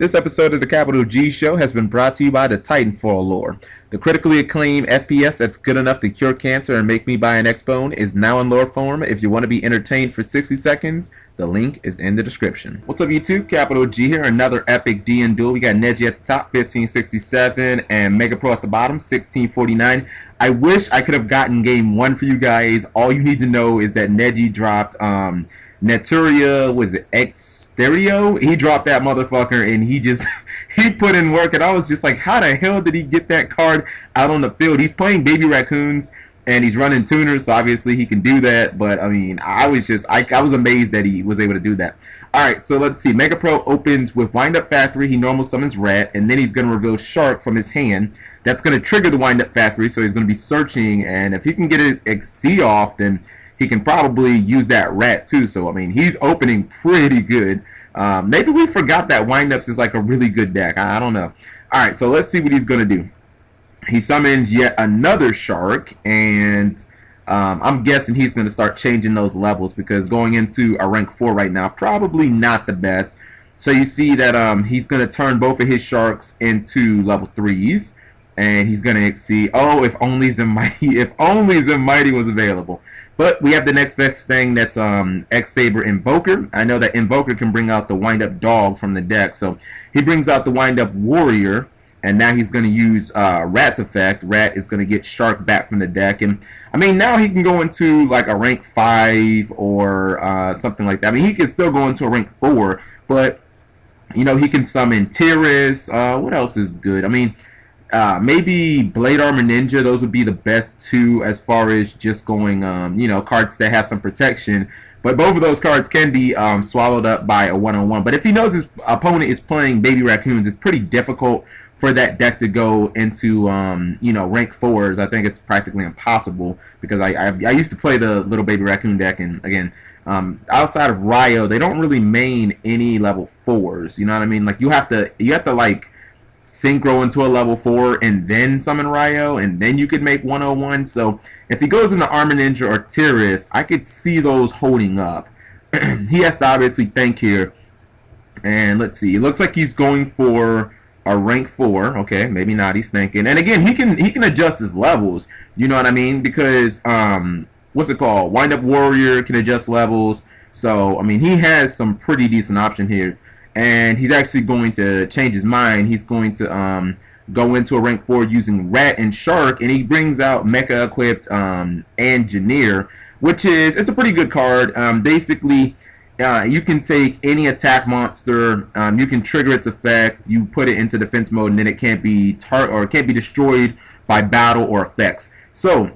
This episode of the Capital G Show has been brought to you by the Titanfall lore. The critically acclaimed FPS that's good enough to cure cancer and make me buy an X-Bone is now in lore form. If you want to be entertained for 60 seconds, the link is in the description. What's up YouTube? Capital G here, another epic DN duel. We got Neji at the top, 1567, and Mega Pro at the bottom, 1649. I wish I could have gotten game 1 for you guys. All you need to know is that Neji dropped Neturia, was it Exterio? He dropped that motherfucker and he just he put in work, and I was just like, how the hell did he get that card out on the field? He's playing baby Racoons and he's running tuners, so obviously he can do that, but I mean, I was amazed that he was able to do that. Alright, so let's see. Mega Pro opens with Windup Factory. He normal summons Rat, and then he's going to reveal Shark from his hand. That's going to trigger the Windup Factory, so he's going to be searching, and if he can get an Exceed off, then he can probably use that Rat too. So I mean, he's opening pretty good. Maybe we forgot that Windups is like a really good deck. I don't know. Alright, so let's see what he's going to do. He summons yet another Shark, and I'm guessing he's going to start changing those levels, because going into a rank 4 right now, probably not the best. So you see that he's going to turn both of his Sharks into level 3s, and he's going to exceed. Oh, if only Mighty, if only Mighty was available. But we have the next best thing, that's X-Saber Invoker. I know that Invoker can bring out the Wind-Up Dog from the deck, so he brings out the Wind-Up Warrior, and now he's going to use Rat's effect. Rat is going to get Shark back from the deck, and I mean, now he can go into like a rank 5 or something like that. I mean, he can still go into a rank 4, but you know, he can summon Tiris. What else is good? I mean, maybe Blade Armor Ninja. Those would be the best two as far as just going, you know, cards that have some protection. But both of those cards can be swallowed up by a one-on-one. But if he knows his opponent is playing Baby Racoons, it's pretty difficult for that deck to go into, you know, rank 4s. I think it's practically impossible, because I used to play the little Baby Raccoon deck, and again, outside of Ryo, they don't really main any level 4s. You know what I mean? Like you have to like synchro into a level 4 and then summon Ryo, and then you could make 101. So if he goes into Armor Ninja or Tiris, I could see those holding up. He has to obviously think here, and let's see. It looks like he's going for a rank 4. Okay, maybe not. He's thinking, and again, he can adjust his levels. You know what I mean? Because what's it called? Wind Up Warrior can adjust levels. So I mean, he has some pretty decent option here. And he's actually going to change his mind. He's going to go into a rank 4 using Rat and Shark, and he brings out Mecha equipped Engineer, which is, it's a pretty good card. Basically, you can take any attack monster, you can trigger its effect, you put it into defense mode, and then it can't be destroyed by battle or effects. So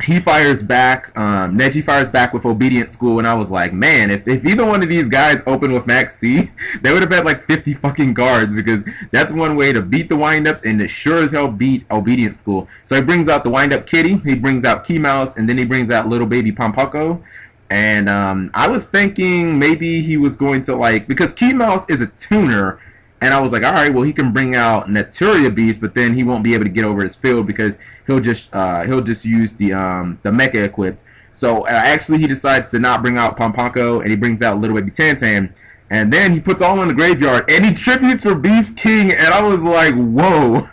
he fires back, Neji fires back with Obedient School, and I was like, man, if either one of these guys opened with Max C, they would have had like 50 fucking guards, because that's one way to beat the Windups, and it sure as hell beat Obedient School. So he brings out the Windup Kitty, he brings out Key Mouse, and then he brings out Little Baby Pompoko. And I was thinking maybe he was going to, like, because Key Mouse is a tuner, and I was like, all right, well, he can bring out Neturia Beast, but then he won't be able to get over his field, because he'll just use the Mecha equipped. So actually, he decides to not bring out Pompoko, and he brings out Little Baby Tantan, and then he puts all in the graveyard, and he tributes for Beast King, and I was like, whoa,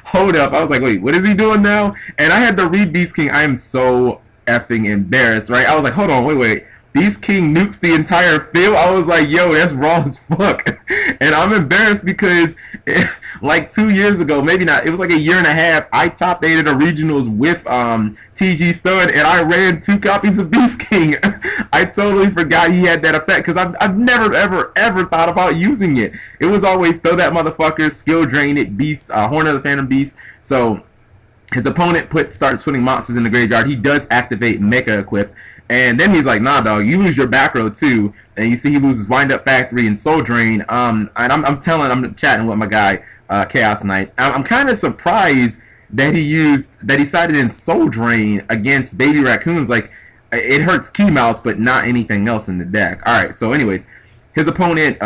hold up. I was like, wait, what is he doing now? And I had to read Beast King. I am so effing embarrassed, right? I was like, hold on, wait. Beast King nukes the entire field. I was like, yo, that's raw as fuck. And I'm embarrassed because like 2 years ago, maybe not, it was like a year and a half, I top 8 at the regionals with TG Stud, and I ran 2 copies of Beast King. I totally forgot he had that effect, because I've never ever thought about using it. It was always throw that motherfucker, skill drain it, Beast, Horn of the Phantom Beast. So his opponent starts putting monsters in the graveyard. He does activate Mecha equipped. And then he's like, nah, dog, you lose your back row too. And you see he loses Wind Up Factory and Soul Drain. And I'm chatting with my guy, Chaos Knight. I'm kind of surprised that he sided in Soul Drain against Baby Racoons. Like, it hurts Key Mouse, but not anything else in the deck. Alright, so anyways, his opponent,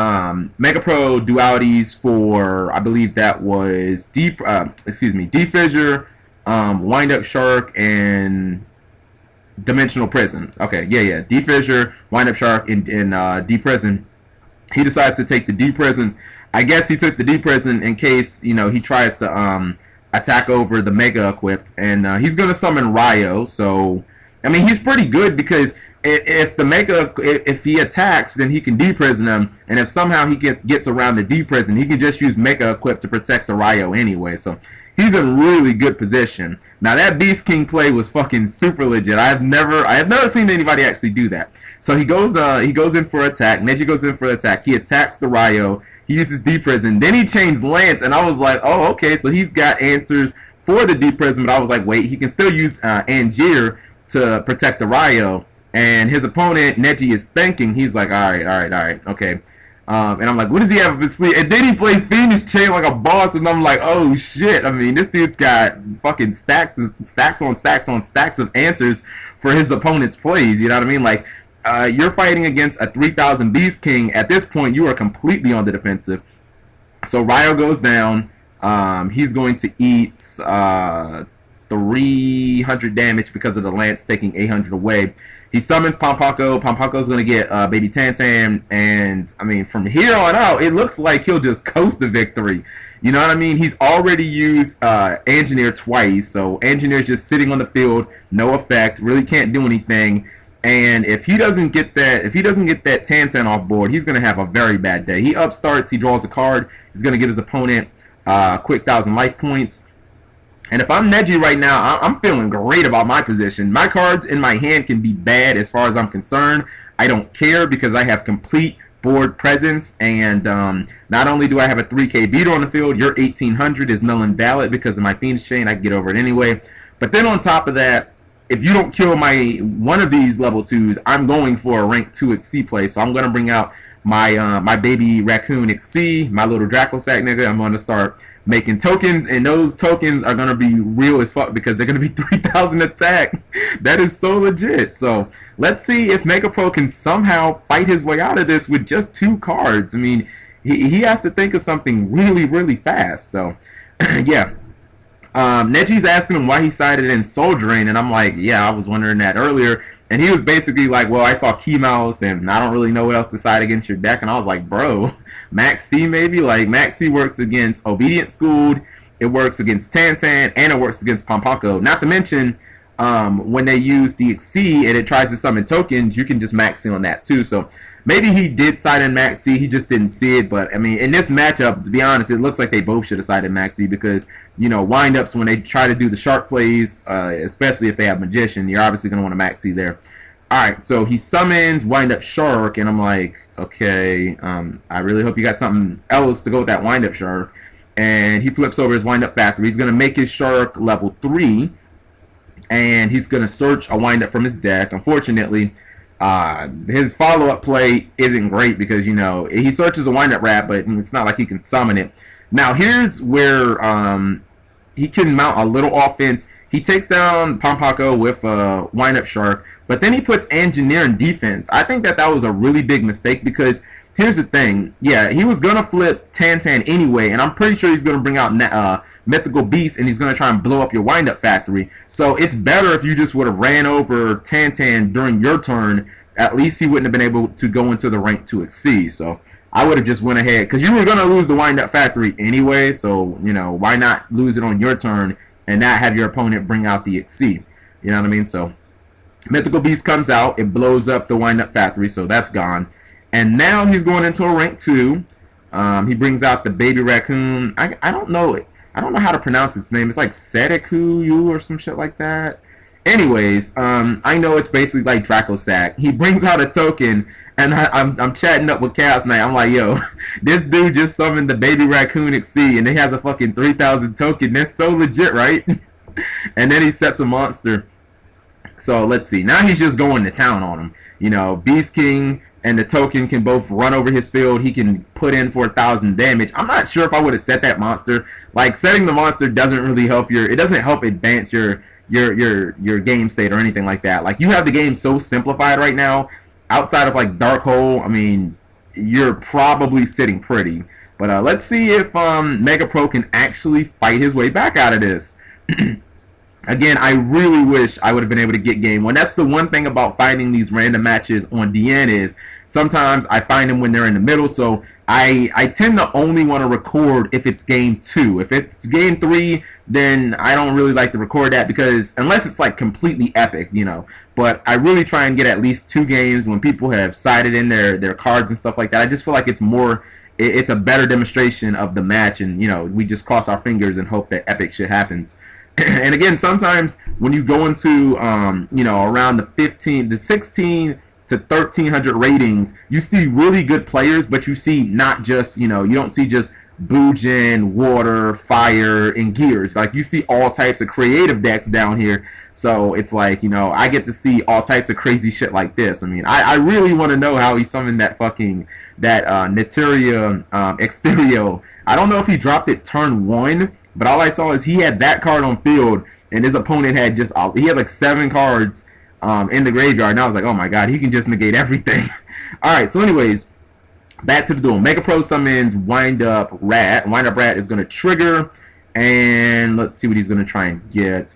Mega Pro dualities for, I believe that was D-Fissure, Wind Up Shark, and Dimensional Prison. Okay, yeah. D-Fissure, Wind Up Shark, and D-Prison. He decides to take the D-Prison I guess he took the D prison in case, you know, he tries to attack over the Mega equipped, and he's gonna summon Ryo. So I mean, he's pretty good because if the Mega, if he attacks, then he can D-prison him, and if somehow he gets around the D-prison, he can just use Mega equip to protect the Ryo anyway. So he's in really good position. Now that Beast King play was fucking super legit. I have never seen anybody actually do that. So he goes in for attack. Neji goes in for attack. He attacks the Ryo. He uses D-prison. Then he chains Lance, and I was like, oh, okay, so he's got answers for the D-prison, but I was like, wait, he can still use Angier to protect the Ryo. And his opponent, Neji, is thinking, he's like, all right, okay. And I'm like, what does he have up his sleeve? And then he plays Phoenix Chain like a boss, and I'm like, oh shit. I mean, this dude's got fucking stacks on stacks of answers for his opponent's plays, you know what I mean? Like, you're fighting against a 3000 Beast King. At this point, you are completely on the defensive. So Ryo goes down. He's going to eat 300 damage because of the Lance taking 800 away. He summons Pampako. Pampako's going to get Baby Tantan. And, I mean, from here on out, it looks like he'll just coast to victory. You know what I mean? He's already used Engineer twice. So Engineer's just sitting on the field. No effect. Really can't do anything. And if he doesn't get that Tantan off board, he's going to have a very bad day. He upstarts. He draws a card. He's going to give his opponent quick 1,000 life points. And if I'm Neji right now, I'm feeling great about my position. My cards in my hand can be bad as far as I'm concerned. I don't care because I have complete board presence. And not only do I have a 3k beater on the field, your 1800 is null and valid because of my Phoenix Chain. I can get over it anyway. But then on top of that, if you don't kill one of these level 2s, I'm going for a rank 2 XC play. So I'm going to bring out my baby Raccoon XC, my little Dracosack nigga. I'm going to start making tokens, and those tokens are going to be real as fuck because they're going to be 3000 attack. That is so legit. So let's see if Mega Pro can somehow fight his way out of this with just 2 cards. I mean, he has to think of something really, really fast. So yeah. Neji's asking him why he sided in Soul Drain, and I'm like, yeah, I was wondering that earlier. And he was basically like, well, I saw Key Mouse, and I don't really know what else to side against your deck. And I was like, bro, Max C maybe? Like, Max C works against Obedient Schooled, it works against Tantan, and it works against Pampako. Not to mention, when they use the XC and it tries to summon tokens, you can just Max C on that too. So maybe he did side in Max C, he just didn't see it. But I mean, in this matchup, to be honest, it looks like they both should have sided Max C because, you know, Windups, when they try to do the shark plays, especially if they have Magician, you're obviously going to want to Max C there. Alright, so he summons Windup Shark, and I'm like, okay, I really hope you got something else to go with that Windup Shark. And he flips over his Windup Factory. He's going to make his Shark level 3. And he's going to search a Windup from his deck. Unfortunately, his follow-up play isn't great because, you know, he searches a Windup Rat, but it's not like he can summon it. Now, here's where he can mount a little offense. He takes down Pampako with a Windup Shark, but then he puts Engineer in defense. I think that was a really big mistake because here's the thing. Yeah, he was going to flip Tantan anyway, and I'm pretty sure he's going to bring out Mythical Beast, and he's going to try and blow up your Windup Factory. So it's better if you just would have ran over Tantan during your turn. At least he wouldn't have been able to go into the rank 2 XC. So I would have just went ahead, because you were going to lose the Windup Factory anyway, so, you know, why not lose it on your turn and not have your opponent bring out the XC? You know what I mean? So Mythical Beast comes out, it blows up the Windup Factory, so that's gone. And now he's going into a rank 2. He brings out the baby Raccoon. I don't know it. I don't know how to pronounce its name. It's like Sedeku or some shit like that. Anyways, I know it's basically like Dracosack. He brings out a token, and I'm chatting up with Chaos Knight. I'm like, yo, this dude just summoned the baby Raccoon XC, and he has a fucking 3000 token. That's so legit, right? And then he sets a monster. So let's see. Now he's just going to town on him. You know, Beast King and the token can both run over his field. He can put in for 1,000 damage. I'm not sure if I would have set that monster. Like, setting the monster doesn't really help it doesn't help advance your game state or anything like that. Like, you have the game so simplified right now. Outside of like Dark Hole, I mean, you're probably sitting pretty. But let's see if Mega Pro can actually fight his way back out of this. Again, I really wish I would have been able to get game 1. That's the one thing about fighting these random matches on DN is Sometimes I find them when they're in the middle, so I tend to only want to record if it's game 2. If it's game 3, then I don't really like to record that, because unless it's like completely epic, you know. But I really try and get at least 2 games when people have sided in their cards and stuff like that. I just feel like it's a better demonstration of the match, and you know, we just cross our fingers and hope that epic shit happens. And again, sometimes when you go into you know, around the 16 to 1300 ratings, you see really good players, but you see not just, you know, you don't see just Bujin, Water, Fire, and Gears. Like, you see all types of creative decks down here. So it's like, you know, I get to see all types of crazy shit like this. I mean, I really want to know how he summoned that Neteria Exterio. I don't know if he dropped it turn 1, but all I saw is he had that card on field, and his opponent had he had like 7 cards in the graveyard, and I was like, oh my god, he can just negate everything. Alright, so anyways, back to the duel. Mega Pro summons Windup Rat. Windup Rat is going to trigger, and let's see what he's going to try and get.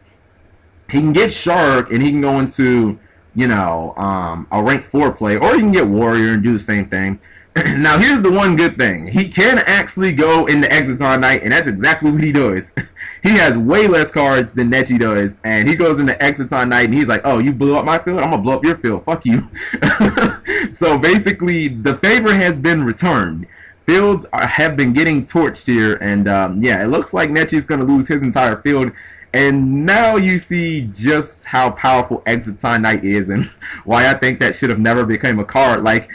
He can get Shark, and he can go into, you know, a rank 4 play, or he can get Warrior and do the same thing. Now, here's the one good thing. He can actually go into Excition Knight, and that's exactly what he does. He has way less cards than Nechi does, and he goes into Excition Knight, and he's like, oh, you blew up my field? I'm going to blow up your field. Fuck you. So, basically, the favor has been returned. Fields have been getting torched here, and, yeah, it looks like Nechi's going to lose his entire field. And now you see just how powerful Excition Knight is, and why I think that should have never become a card. Like,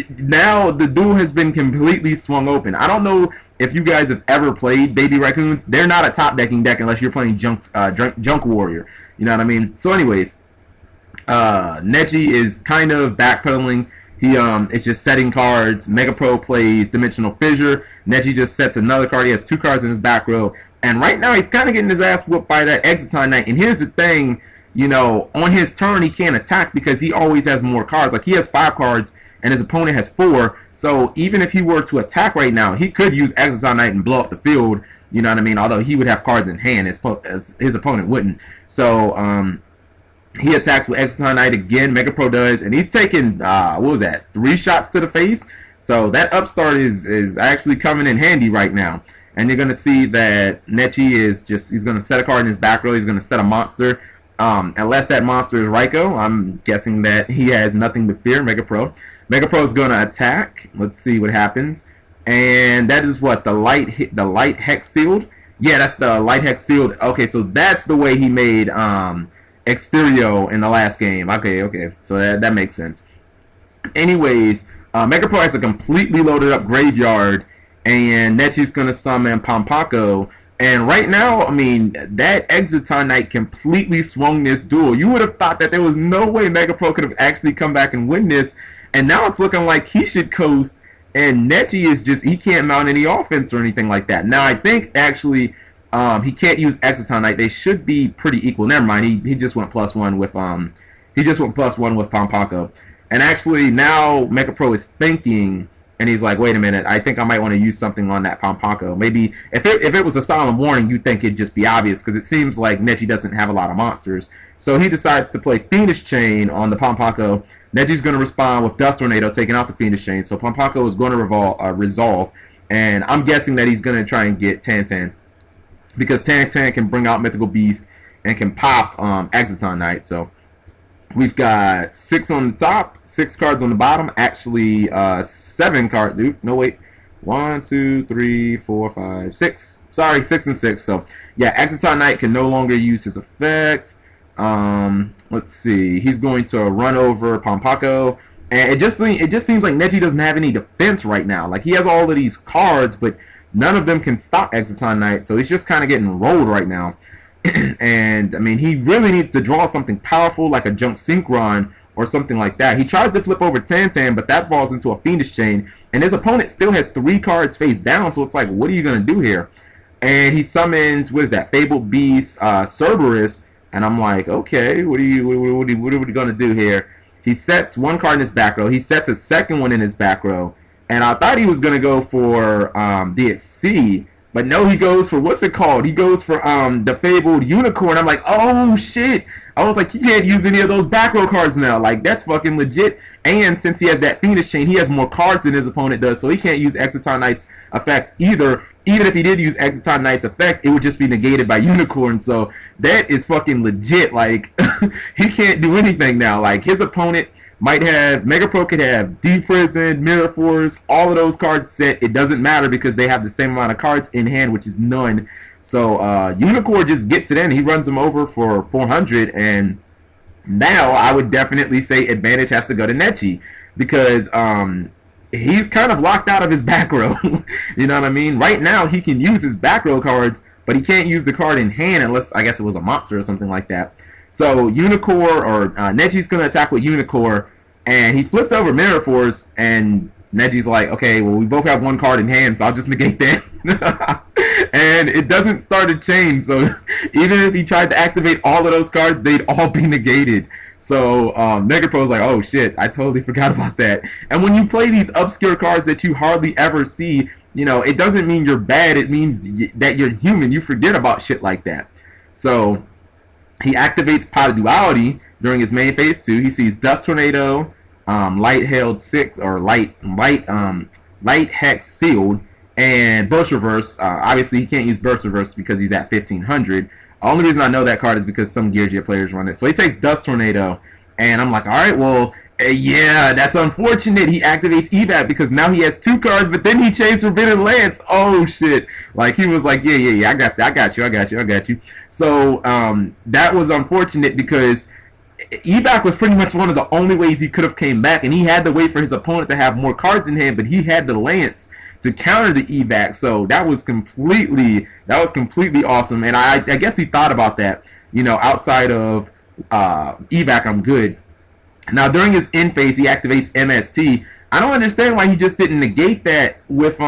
now the duel has been completely swung open. I don't know if you guys have ever played Baby Racoons. They're not a top decking deck unless you're playing Junk Warrior. You know what I mean? So anyways, Nechi is kind of backpedaling. He is just setting cards. Mega Pro plays Dimensional Fissure. Nechi just sets another card. He has 2 cards in his back row. And right now he's kind of getting his ass whooped by that Exciton Knight. And here's the thing, you know, on his turn he can't attack because he always has more cards. Like, he has 5 cards and his opponent has 4. So even if he were to attack right now, he could use Exciton Knight and blow up the field. You know what I mean? Although he would have cards in hand, as his opponent wouldn't. So he attacks with Exciton Knight again. Mega Pro does, and he's taking what was that? 3 shots to the face. So that upstart is actually coming in handy right now. And you're going to see that Nechi is he's going to set a card in his back row. He's going to set a monster. Unless that monster is Raikou, I'm guessing that he has nothing to fear, Mega Pro. Mega Pro is going to attack. Let's see what happens. And that is what? The light hex sealed? Yeah, that's the light hex sealed. Okay, so that's the way he made Exterio in the last game. Okay. So that makes sense. Anyways, Mega Pro has a completely loaded up graveyard. And Nechi's going to summon Pampako. And right now, I mean, that Exciton Knight completely swung this duel. You would have thought that there was no way Mega Pro could have actually come back and win this. And now it's looking like he should coast. And Nechi is he can't mount any offense or anything like that. Now, I think, actually, he can't use Exciton Knight. They should be pretty equal. Never mind. He just went +1 with, Pampako. And actually, now Mega Pro is thinking... And he's like, wait a minute, I think I might want to use something on that Pampako. Maybe, if it was a Solemn Warning, you'd think it'd just be obvious, because it seems like Nechi doesn't have a lot of monsters. So he decides to play Fiendish Chain on the Pampako. Nechi's going to respond with Dust Tornado, taking out the Fiendish Chain. So Pampako is going to resolve. And I'm guessing that he's going to try and get Tantan. Because Tantan can bring out Mythical Beast and can pop Exciton Knight. So... we've got 6 on the top, 6 cards on the bottom. Actually, 7 cards. No, wait. 1, 2, 3, 4, 5, 6. Sorry, 6 and 6. So, yeah, Exciton Knight can no longer use his effect. Let's see. He's going to run over Pampako. And it just seems like Nechi doesn't have any defense right now. Like, he has all of these cards, but none of them can stop Exciton Knight. So, he's just kind of getting rolled right now. And, I mean, he really needs to draw something powerful like a Junk Synchron or something like that. He tries to flip over Tantan, but that falls into a Fiendish Chain. And his opponent still has 3 cards face down, so it's like, what are you going to do here? And he summons, what is that, Fabled Beast, Cerberus. And I'm like, okay, what are we going to do here? He sets 1 card in his back row. He sets a second one in his back row. And I thought he was going to go for the Exceed. But no, he goes for, what's it called? He goes for the fabled unicorn. I'm like, oh shit. I was like, he can't use any of those back row cards now. Like, that's fucking legit. And since he has that Phoenix Chain, he has more cards than his opponent does, so he can't use Exciton Knight's effect either. Even if he did use Exciton Knight's effect, it would just be negated by Unicorn. So that is fucking legit. Like, he can't do anything now. Like, his opponent might have, Mega Pro could have D-Prison, Mirror Force, all of those cards set. It doesn't matter because they have the same amount of cards in hand, which is none. So Unicorn just gets it in. He runs him over for 400, and now I would definitely say advantage has to go to Nechi because he's kind of locked out of his back row. You know what I mean? Right now he can use his back row cards, but he can't use the card in hand unless, I guess, it was a monster or something like that. So Unicorn or Neji's going to attack with Unicorn, and he flips over Mirror Force, and Neji's like, okay, well, we both have one card in hand, so I'll just negate that. And it doesn't start a chain, so even if he tried to activate all of those cards, they'd all be negated. So Mega Pro's like, oh shit, I totally forgot about that. And when you play these obscure cards that you hardly ever see, you know, it doesn't mean you're bad, it means that you're human. You forget about shit like that. So he activates Pot of Duality during his main phase 2. He sees Dust Tornado, Light Held 6, or Light Hex Sealed, and Burst Reverse. Obviously, he can't use Burst Reverse because he's at 1500. The only reason I know that card is because some Gear Jet players run it. So he takes Dust Tornado, and I'm like, alright, well, yeah, that's unfortunate. He activates Evac because now he has 2 cards, but then he chains Forbidden Lance. Oh, shit. Like, he was like, yeah, I got you. So, that was unfortunate because Evac was pretty much one of the only ways he could have came back, and he had to wait for his opponent to have more cards in hand, but he had the Lance to counter the Evac, so that was completely awesome. And I guess he thought about that, you know, outside of Evac, I'm good. Now during his end phase, he activates MST. I don't understand why he just didn't negate that with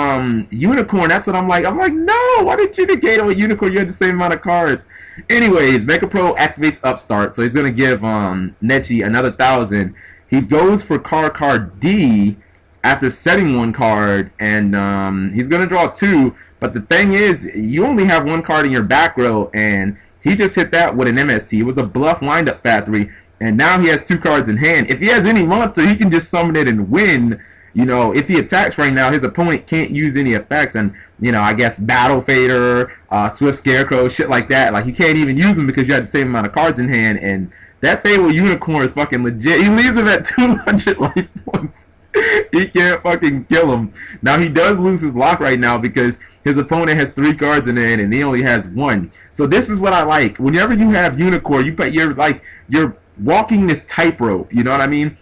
Unicorn. That's what I'm like, no, why didn't you negate it with Unicorn? You had the same amount of cards. Anyways, Mega Pro activates Upstart, so he's gonna give Nechi another 1,000. He goes for card D after setting 1 card, and he's gonna draw 2. But the thing is, you only have 1 card in your back row, and he just hit that with an MST. It was a Bluff Windup Factory, and now he has 2 cards in hand. If he has any monster, he can just summon it and win. You know, if he attacks right now, his opponent can't use any effects, and, you know, I guess Battle Fader, Swift Scarecrow, shit like that. Like, you can't even use them because you have the same amount of cards in hand, and that Fable Unicorn is fucking legit. He leaves him at 200 life points. He can't fucking kill him. Now, he does lose his lock right now because his opponent has 3 cards in hand, and he only has 1. So this is what I like. Whenever you have Unicorn, you're walking this tightrope, you know what I mean?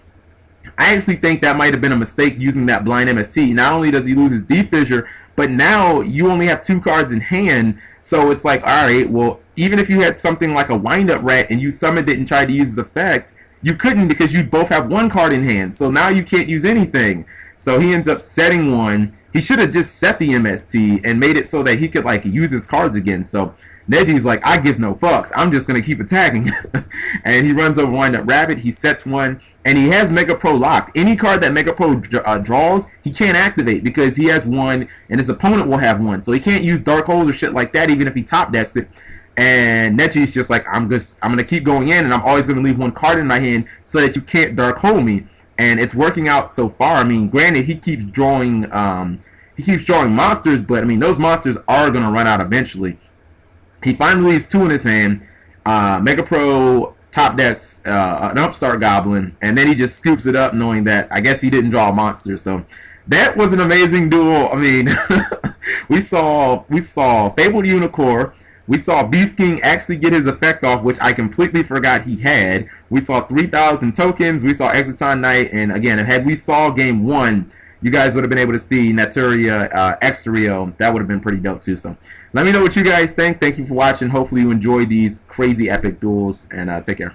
I actually think that might have been a mistake using that blind MST. Not only does he lose his D-Fissure, but now you only have 2 cards in hand, so it's like, alright, well, even if you had something like a Wind-Up Rat and you summoned it and tried to use his effect, you couldn't because you both have 1 card in hand, so now you can't use anything. So he ends up setting 1. He should have just set the MST and made it so that he could, like, use his cards again. So Neji's like, I give no fucks. I'm just going to keep attacking. And he runs over Wind Up Rabbit. He sets 1. And he has Mega Pro locked. Any card that Mega Pro draws, he can't activate because he has 1 and his opponent will have 1. So he can't use Dark Hold or shit like that even if he top decks it. And Nechi's just like, I'm going to keep going in and I'm always going to leave 1 card in my hand so that you can't Dark Hold me. And it's working out so far. I mean, granted, he keeps drawing monsters, but I mean, those monsters are going to run out eventually. He finally leaves 2 in his hand. Mega Pro top decks an Upstart Goblin, and then he just scoops it up knowing that I guess he didn't draw a monster. So that was an amazing duel. I mean, we saw Fabled Unicorn. We saw Beast King actually get his effect off, which I completely forgot he had. We saw 3,000 tokens. We saw Exciton Knight, and again, had we saw game 1, you guys would have been able to see Naturia Exterio. That would have been pretty dope too. So let me know what you guys think. Thank you for watching. Hopefully you enjoy these crazy epic duels, and take care.